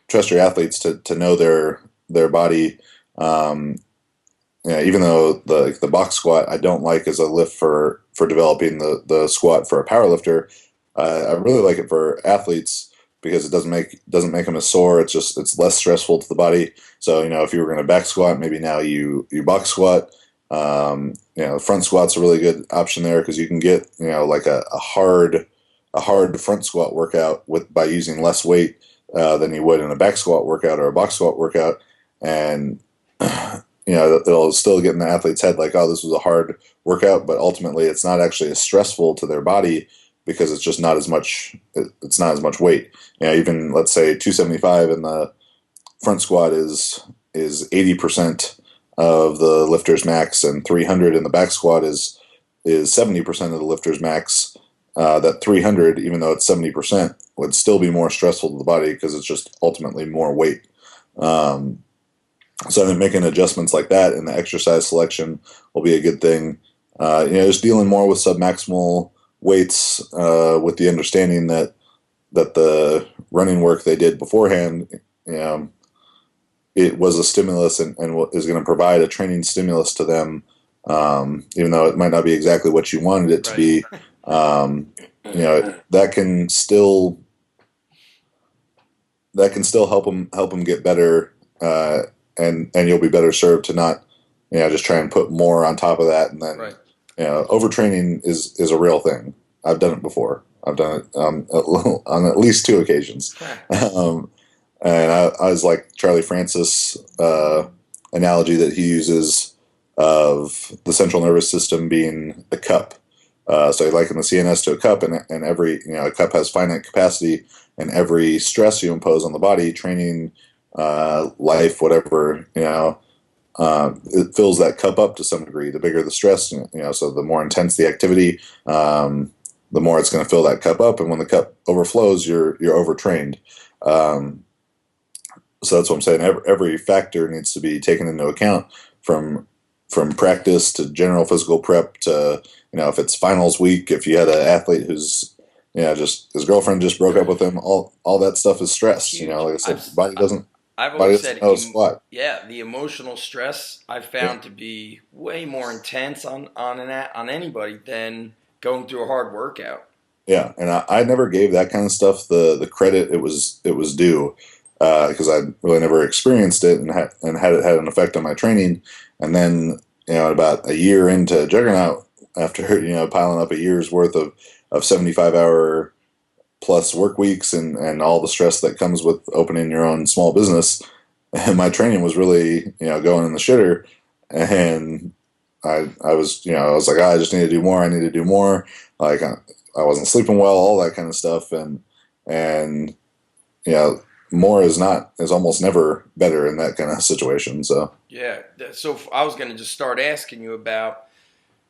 trust your athletes to know their body. Even though the box squat I don't like as a lift for developing the squat for a power lifter, I really like it for athletes because it doesn't make them as sore. It's less stressful to the body. So if you were going to back squat, maybe now you box squat. Front squat's a really good option there because you can get like a hard front squat workout by using less weight than you would in a back squat workout or a box squat workout, and it'll still get in the athlete's head like, oh, this was a hard workout, but ultimately it's not actually as stressful to their body because it's just not as much. It's not as much weight. Even let's say 275 in the front squat is 80% of the lifter's max, and 300 in the back squat is 70% of the lifter's max. That 300, even though it's 70%, would still be more stressful to the body because it's just ultimately more weight. So I think making adjustments like that in the exercise selection will be a good thing. Just dealing more with submaximal weights with the understanding that the running work they did beforehand, it was a stimulus and is going to provide a training stimulus to them, even though it might not be exactly what you wanted it to be. That can still help them get better. And you'll be better served to not, just try and put more on top of that. And then, overtraining is a real thing. I've done it before. I've done it on at least 2 occasions. And I was like Charlie Francis analogy that he uses of the central nervous system being a cup. So he likened the CNS to a cup, and every, a cup has finite capacity, and every stress you impose on the body, training, life, whatever, it fills that cup up to some degree. The bigger the stress, so the more intense the activity, the more it's going to fill that cup up. And when the cup overflows, you're overtrained. So that's what I'm saying. Every factor needs to be taken into account, from practice to general physical prep to, if it's finals week, if you had an athlete who's, just his girlfriend just broke up with him, all that stuff is stress. Like I said, body doesn't. I've always said, squat. The emotional stress I've found to be way more intense on anybody than going through a hard workout. Yeah, and I never gave that kind of stuff the credit it was due, because I really never experienced it and had it had an effect on my training. And then about a year into Juggernaut, after piling up a year's worth of 75-hour plus work weeks and all the stress that comes with opening your own small business, and my training was really going in the shitter, and I was like, I just need to do more. I need to do more. Like I wasn't sleeping well, all that kind of stuff, and more is almost never better in that kind of situation. So so I was going to just start asking you about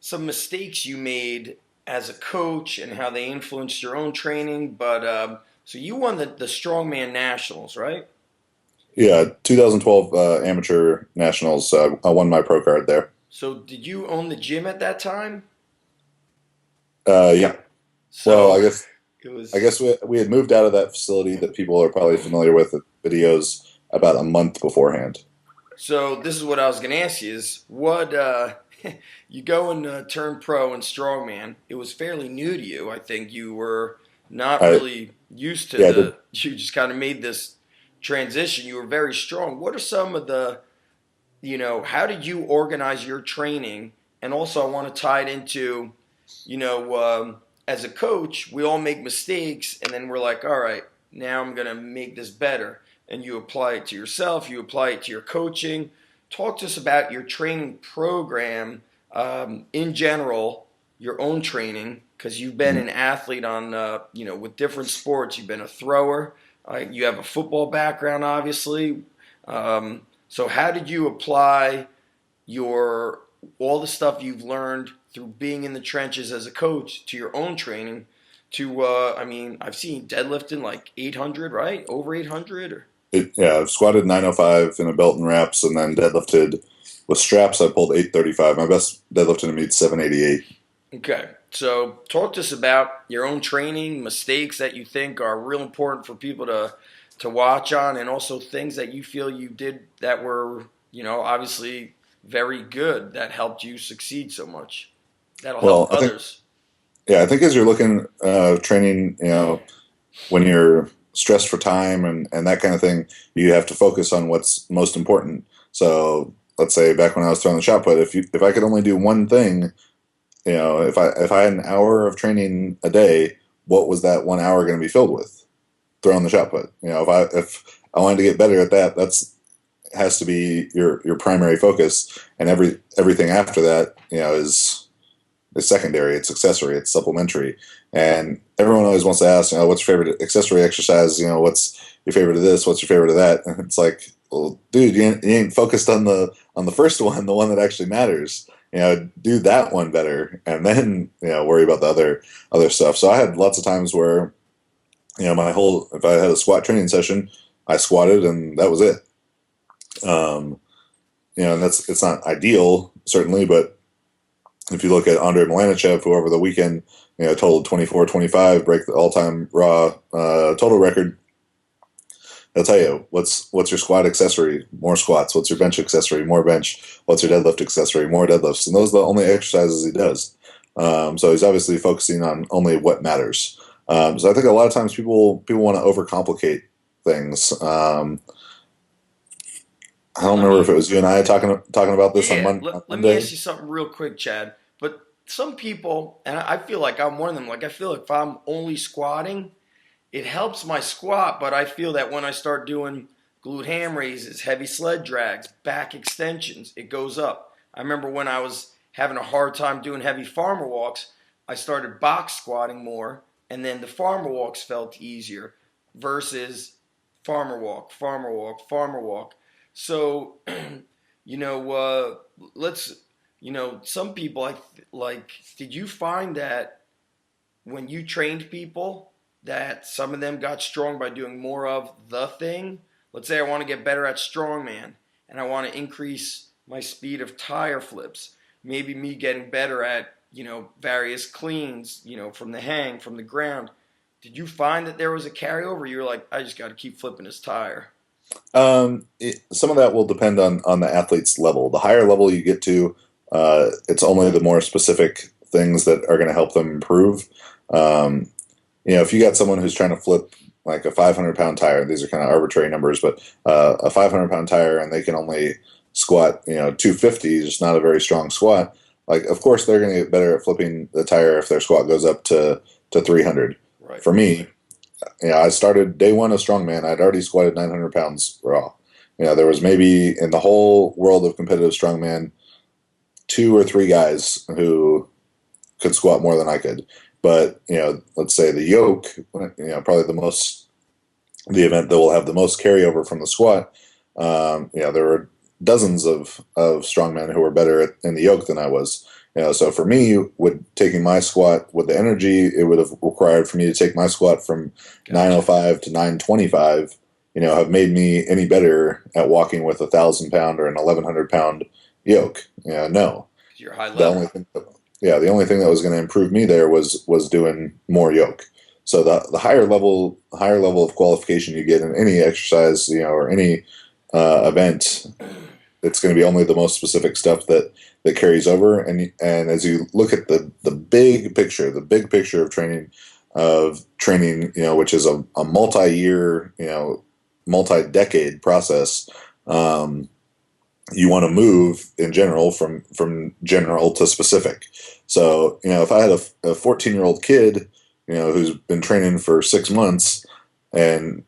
some mistakes you made as a coach and how they influenced your own training. But so you won the Strongman Nationals, right? Yeah, 2012 Amateur Nationals. I won my pro card there. So did you own the gym at that time? Yeah. So well, I guess we had moved out of that facility that people are probably familiar with videos about a month beforehand. So this is what I was going to ask you: is what you go and turn pro in strongman? It was fairly new to you. I think you were not really used to you just kind of made this transition. You were very strong. What are some of the, how did you organize your training? And also I want to tie it into, as a coach, we all make mistakes and then we're like, all right, now I'm going to make this better. And you apply it to yourself, you apply it to your coaching. talk to us about your training program in general, your own training, because you've been an athlete on, with different sports. You've been a thrower. You have a football background, obviously. So how did you apply all the stuff you've learned through being in the trenches as a coach to your own training? I've seen deadlifting like 800, right? Over 800? I've squatted 905 in a belt and wraps, and then deadlifted with straps. I pulled 835. My best deadlift in a meet 788. Okay, so talk to us about your own training, mistakes that you think are real important for people to watch on, and also things that you feel you did that were, obviously very good, that helped you succeed so much. That'll help others. I think as you're looking, training, when you're stressed for time and that kind of thing, you have to focus on what's most important. So let's say back when I was throwing the shot put, if I could only do one thing, if I had an hour of training a day, what was that 1 hour going to be filled with? Throwing the shot put. If I wanted to get better at that, has to be your primary focus, and everything after that, is secondary, it's accessory, it's supplementary. And everyone always wants to ask, what's your favorite accessory exercise? What's your favorite of this? What's your favorite of that? And it's like, well, dude, you ain't focused on the first one, the one that actually matters. Do that one better, and then worry about the other stuff. So I had lots of times where if I had a squat training session, I squatted and that was it. And it's not ideal, certainly, but if you look at Andrei Milanichev, who over the weekend, totaled 24-25, break the all-time raw total record, they'll tell you, what's your squat accessory? More squats. What's your bench accessory? More bench. What's your deadlift accessory? More deadlifts. And those are the only exercises he does. So he's obviously focusing on only what matters. So I think a lot of times people want to overcomplicate things. I don't remember if it was you and I talking about this on Monday. Let me ask you something real quick, Chad. But some people, and I feel like I'm one of them, like I feel like if I'm only squatting, it helps my squat, but I feel that when I start doing glute ham raises, heavy sled drags, back extensions, it goes up. I remember when I was having a hard time doing heavy farmer walks, I started box squatting more, and then the farmer walks felt easier versus farmer walk, farmer walk, farmer walk. So, some people did you find that when you trained people that some of them got strong by doing more of the thing? Let's say I want to get better at strongman and I want to increase my speed of tire flips. Maybe me getting better at, various cleans, from the hang, from the ground. Did you find that there was a carryover? You were like, I just got to keep flipping his tire. Some of that will depend on the athlete's level. The higher level you get to, it's only the more specific things that are going to help them improve. If you got someone who's trying to flip like a 500-pound tire, these are kind of arbitrary numbers, but a 500-pound tire, and they can only squat 250, just not a very strong squat. Like, of course, they're going to get better at flipping the tire if their squat goes up to 300. Right. For me, I started day one of Strongman. I'd already squatted 900 pounds raw. There was maybe in the whole world of competitive Strongman 2 or 3 guys who could squat more than I could. But, let's say the yoke, probably the event that will have the most carryover from the squat, there were dozens of strongmen who were better in the yoke than I was. So for me, taking my squat with the energy it would have required for me to take my squat from 905 to 925, have made me any better at walking with 1,000-pound or an 1,100-pound yoke. No. You're high level. The only thing that was going to improve me there was doing more yoke. So the higher level of qualification you get in any exercise, or any event, it's going to be only the most specific stuff that carries over. And as you look at the big picture of training, which is a multi-year, multi-decade process, you want to move in general from general to specific. So, if I had a 14-year-old kid, who's been training for 6 months and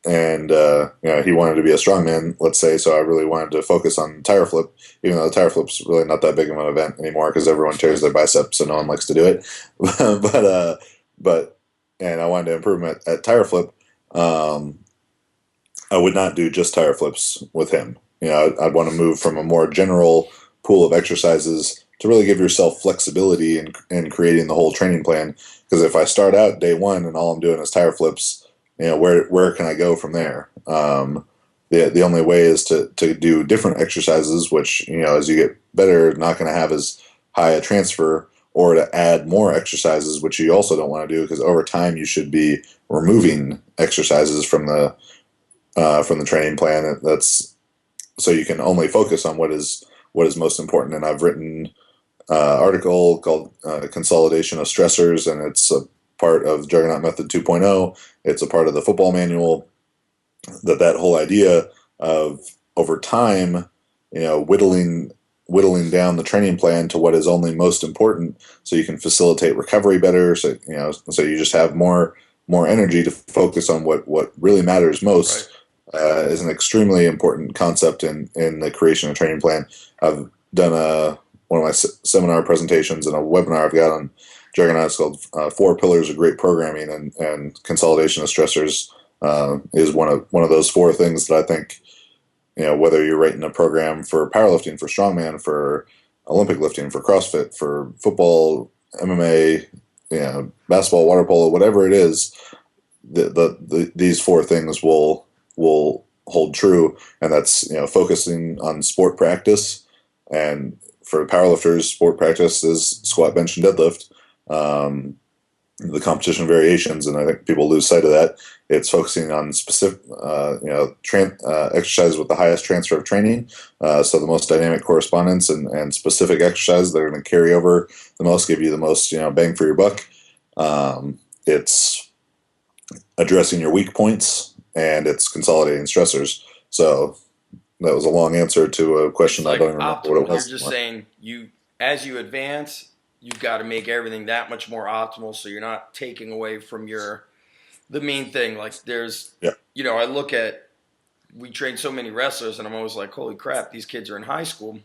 he wanted to be a strongman, let's say. So I really wanted to focus on tire flip, even though the tire flip's really not that big of an event anymore because everyone tears their biceps, so no one likes to do it. but and I wanted to improve at tire flip. I would not do just tire flips with him. I'd want to move from a more general pool of exercises to really give yourself flexibility in creating the whole training plan. Because if I start out day one and all I'm doing is tire flips, where can I go from there? The only way is to do different exercises, which, as you get better, not going to have as high a transfer, or to add more exercises, which you also don't want to do, because over time you should be removing exercises from the training plan. That's so you can only focus on what is most important. And I've written an article called Consolidation of Stressors, and it's a part of Juggernaut Method 2.0. It's a part of the football manual. That whole idea of over time, whittling down the training plan to what is only most important, so you can facilitate recovery better. So you just have more energy to focus on what really matters most. Right. Is an extremely important concept in the creation of a training plan. I've done one of my seminar presentations and a webinar I've got on Juggernaut. It's called 4 Pillars of Great Programming, and Consolidation of Stressors is one of those 4 things that I think, whether you're writing a program for powerlifting, for strongman, for Olympic lifting, for CrossFit, for football, MMA, basketball, water polo, whatever it is, these 4 things will hold true. And that's, focusing on sport practice. And for powerlifters, sport practice is squat, bench, and deadlift. The competition variations, and I think people lose sight of that. It's focusing on specific, exercises with the highest transfer of training, so the most dynamic correspondence, and specific exercises that are going to carry over the most, give you the most, bang for your buck. It's addressing your weak points, and it's consolidating stressors. So that was a long answer to a question I don't remember what it was. You're just saying as you advance, you've got to make everything that much more optimal, so you're not taking away from the main thing. Like I look at, we train so many wrestlers, and I'm always like, holy crap, these kids are in high school.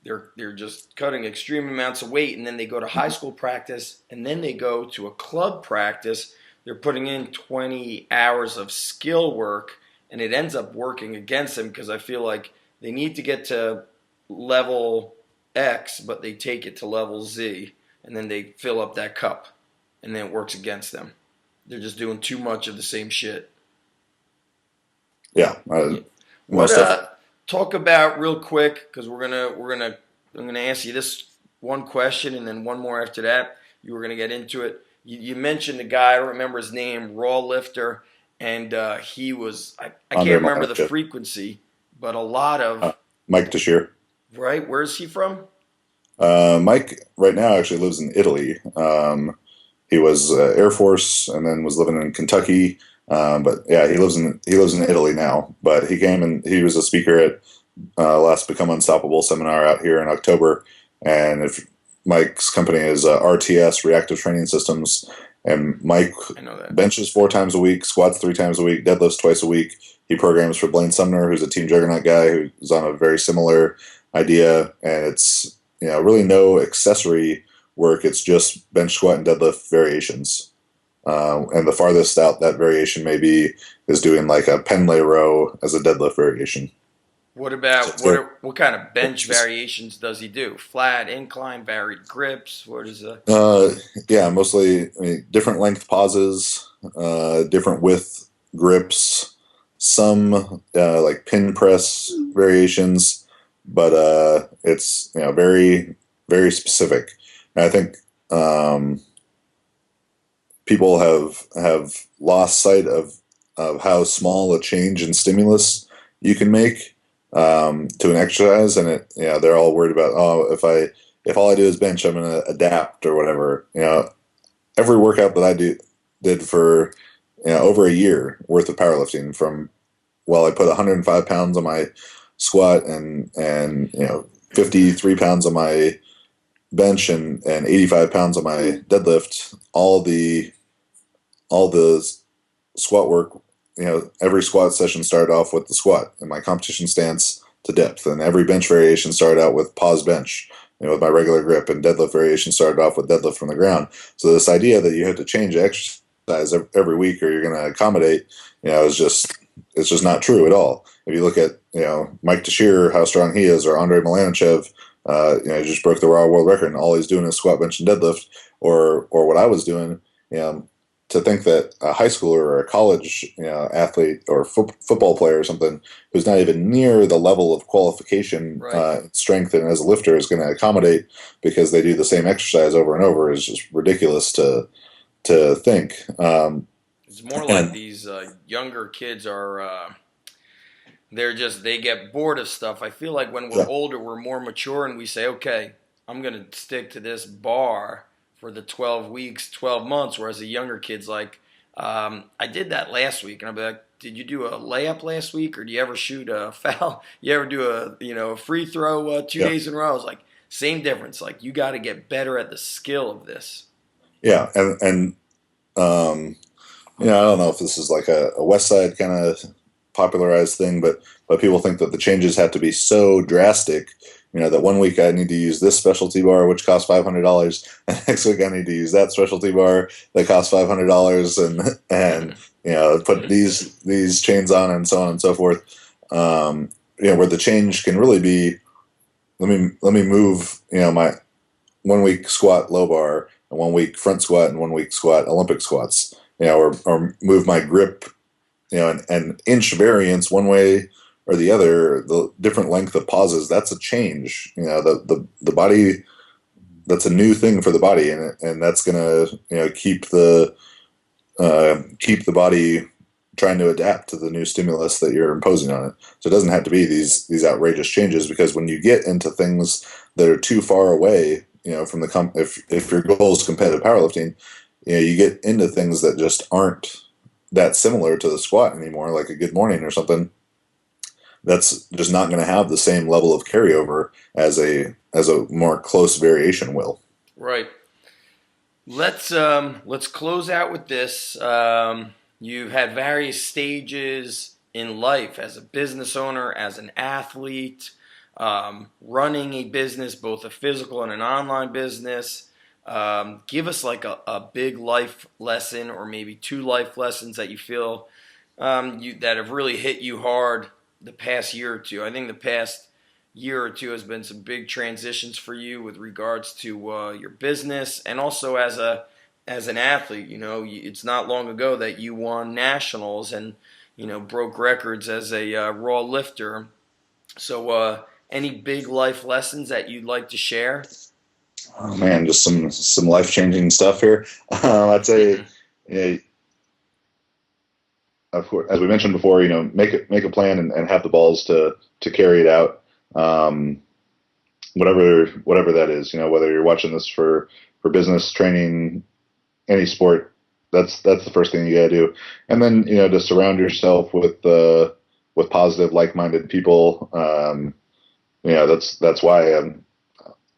They're just cutting extreme amounts of weight, and then they go to high school practice, and then they go to a club practice. They're putting in 20 hours of skill work, and it ends up working against them, because I feel like they need to get to level X, but they take it to level Z, and then they fill up that cup, and then it works against them. They're just doing too much of the same shit. Yeah. Talk about real quick, because I'm gonna ask you this one question, and then one more after that. You were gonna get into it. You mentioned a guy, I don't remember his name, raw lifter, and he was, I can't remember the frequency, but a lot of... Mike Tashir. Right, where's he from? Mike right now actually lives in Italy. He was Air Force and then was living in Kentucky. But yeah, he lives in Italy now. But he came and he was a speaker at last Become Unstoppable seminar out here in October. And if Mike's company is RTS, Reactive Training Systems, and Mike benches 4 times a week, squats 3 times a week, deadlifts twice a week. He programs for Blaine Sumner, who's a Team Juggernaut guy who's on a very similar idea, and it's really no accessory work. It's just bench, squat, and deadlift variations. And the farthest out that variation may be is doing like a pen lay row as a deadlift variation. What about what kind of bench variations does he do? Flat, incline, varied grips? What is that? Yeah, mostly different length pauses, different width grips, some like pin press variations, but it's very, very specific. And I think people have lost sight of how small a change in stimulus you can make to an exercise, and they're all worried about, if all I do is bench, I'm going to adapt or whatever. Every workout that I did for over a year worth of powerlifting, I put 105 pounds on my squat and 53 pounds on my bench and 85 pounds on my deadlift. All the squat work every squat session started off with the squat and my competition stance to depth, and every bench variation started out with pause bench, with my regular grip, and deadlift variation started off with deadlift from the ground. So this idea that you have to change exercise every week or you're going to accommodate, it's just not true at all. If you look at, Mike Teixeira, how strong he is, or Andrei Milanichev, he just broke the raw world record and all he's doing is squat, bench, and deadlift, or what I was doing, to think that a high schooler or a college, athlete or football player or something who's not even near the level of qualification, right. Strength and as a lifter is going to accommodate because they do the same exercise over and over is just ridiculous to think. It's more like these younger kids are. They get bored of stuff. I feel like when we're older, we're more mature, and we say, okay, I'm going to stick to this bar for the 12 weeks, 12 months, whereas a younger kid's like, I did that last week, and I'll be like, did you do a layup last week, or do you ever shoot a foul? You ever do a free throw 2 days in a row? I was like, same difference. Like, you got to get better at the skill of this. Yeah, and I don't know if this is like a West Side kind of popularized thing, but people think that the changes have to be so drastic, that one week I need to use this specialty bar, which costs $500, and next week I need to use that specialty bar that costs $500, and put these chains on, and so on and so forth. Where the change can really be, let me move, my 1 week squat low bar, and 1 week front squat, and 1 week squat Olympic squats, or move my grip, an inch variance one way or the other, the different length of pauses, that's a change. The body, that's a new thing for the body, and that's gonna keep the body trying to adapt to the new stimulus that you're imposing on it. So it doesn't have to be these outrageous changes, because when you get into things that are too far away, from if your goal is competitive powerlifting, you get into things that just aren't that similar to the squat anymore, like a good morning or something. That's just not going to have the same level of carryover as a more close variation will. Right. Let's close out with this. You've had various stages in life as a business owner, as an athlete, running a business, both a physical and an online business. Give us like a big life lesson, or maybe two life lessons that you feel that have really hit you hard the past year or two. I think the past year or two has been some big transitions for you with regards to your business, and also as an athlete. It's not long ago that you won nationals and broke records as a raw lifter. So any big life lessons that you'd like to share? Oh man, just some life changing stuff here. I'd say, of course, as we mentioned before, make a plan and have the balls to carry it out. Whatever that is, whether you're watching this for business, training, any sport, that's the first thing you gotta do. And then, to surround yourself with positive, like-minded people. That's why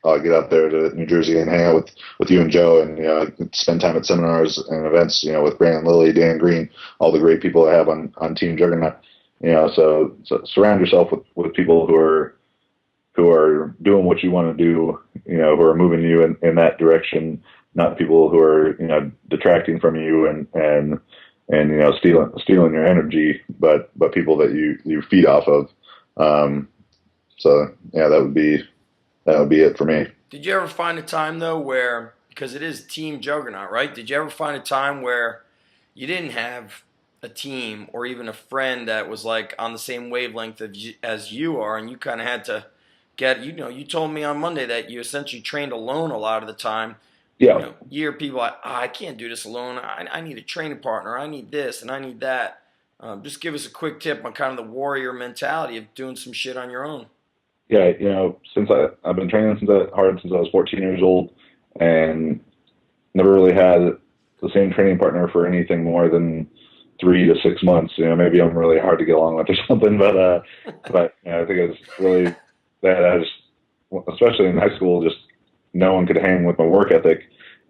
I'll get out there to New Jersey and hang out with you and Joe, and spend time at seminars and events, with Brandon Lilly, Dan Green, all the great people I have on Team Juggernaut. So surround yourself with people who are doing what you want to do, who are moving you in that direction, not people who are detracting from you and stealing your energy, but people that you feed off of. So yeah, that would be it for me. Did you ever find a time though where, because it is Team Juggernaut, right? Did you ever find a time where you didn't have a team or even a friend that was like on the same wavelength as you are, and you kind of had to get, you told me on Monday that you essentially trained alone a lot of the time. Yeah. You hear people like, I can't do this alone. I need a training partner. I need this and I need that. Just give us a quick tip on kind of the warrior mentality of doing some shit on your own. Yeah, since I've been training since I was 14 years old, and never really had the same training partner for anything more than 3 to 6 months. Maybe I'm really hard to get along with or something, but I think it's really that I just, especially in high school, just no one could hang with my work ethic.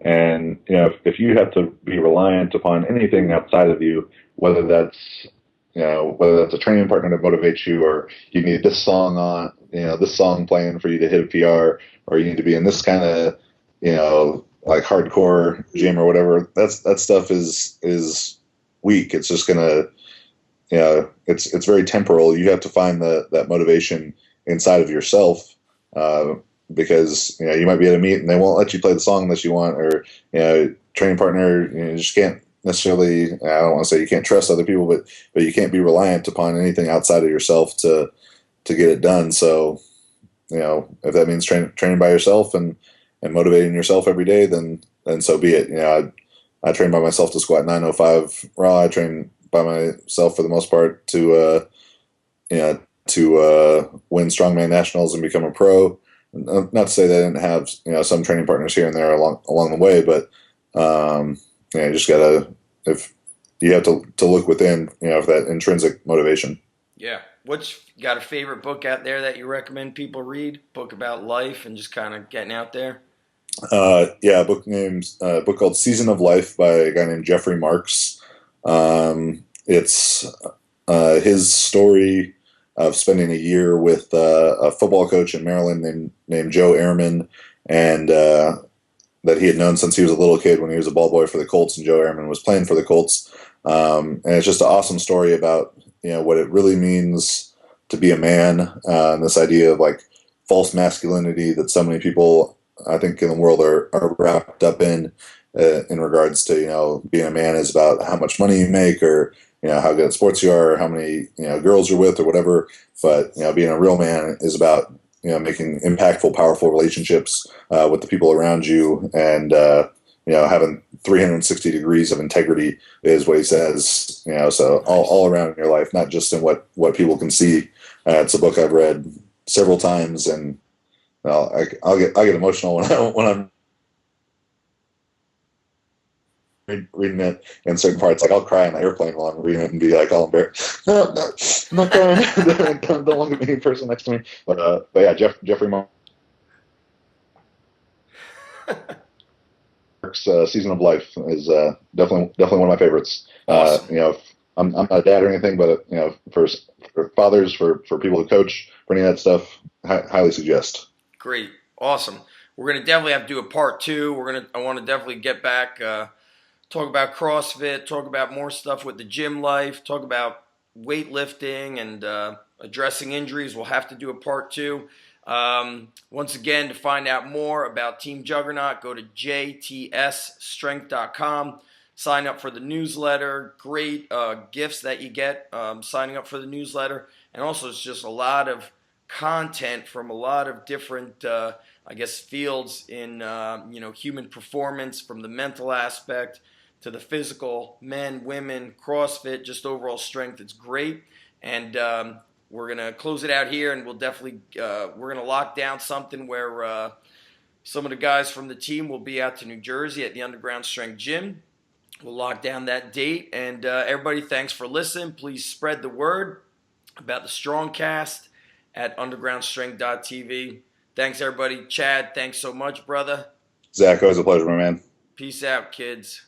And if you have to be reliant upon anything outside of you, whether that's whether that's a training partner to motivate you, or you need this song on, this song playing for you to hit a PR, or you need to be in this kind of, like hardcore gym or whatever. That stuff is weak. It's just gonna, it's very temporal. You have to find that motivation inside of yourself, because you might be at a meet and they won't let you play the song unless you want, or training partner, you just can't necessarily. I don't want to say you can't trust other people, but you can't be reliant upon anything outside of yourself to get it done. So if that means training by yourself and motivating yourself every day, then so be it. I train by myself to squat 905 raw. I train by myself for the most part to win strongman nationals and become a pro. Not to say that I didn't have some training partners here and there along the way, but you just gotta, if you have to look within, for that intrinsic motivation. Yeah. You got a favorite book out there that you recommend people read? Book about life and just kind of getting out there? A book called Season of Life by a guy named Jeffrey Marks. It's his story of spending a year with a football coach in Maryland named Joe Ehrman, and that he had known since he was a little kid when he was a ball boy for the Colts, and Joe Ehrman was playing for the Colts. And it's just an awesome story about what it really means to be a man, and this idea of like false masculinity that so many people, I think, in the world are wrapped up in regards to being a man is about how much money you make, or how good at sports you are, or how many girls you're with, or whatever. But being a real man is about making impactful, powerful relationships with the people around you, and having 360 degrees of integrity is what he says. So all around in your life, not just in what people can see. It's a book I've read several times, and I'll get emotional when I'm reading it in certain parts. Like I'll cry in the airplane while I'm reading it and be like all embarrassed. No, I'm not crying. Don't look at me, person next to me. But yeah, Jeffrey Marks' Season of Life is definitely one of my favorites. Awesome. I'm not a dad or anything, but for fathers, for people who coach, for any of that stuff, highly suggest. Great. Awesome. We're going to definitely have to do a part 2. I want to definitely get back, talk about CrossFit, talk about more stuff with the gym life, talk about weightlifting and addressing injuries. We'll have to do a part 2. Once again, to find out more about Team Juggernaut, go to jtsstrength.com. Sign up for the newsletter. Great gifts that you get signing up for the newsletter. And also it's just a lot of content from a lot of different, fields in, human performance, from the mental aspect to the physical, men, women, CrossFit, just overall strength. It's great. And we're going to close it out here, and we'll definitely, we're going to lock down something where some of the guys from the team will be out to New Jersey at the Underground Strength Gym. We'll lock down that date. And everybody, thanks for listening. Please spread the word about the STRONGCast at undergroundstrength.tv. Thanks, everybody. Chad, thanks so much, brother. Zach, always a pleasure, my man. Peace out, kids.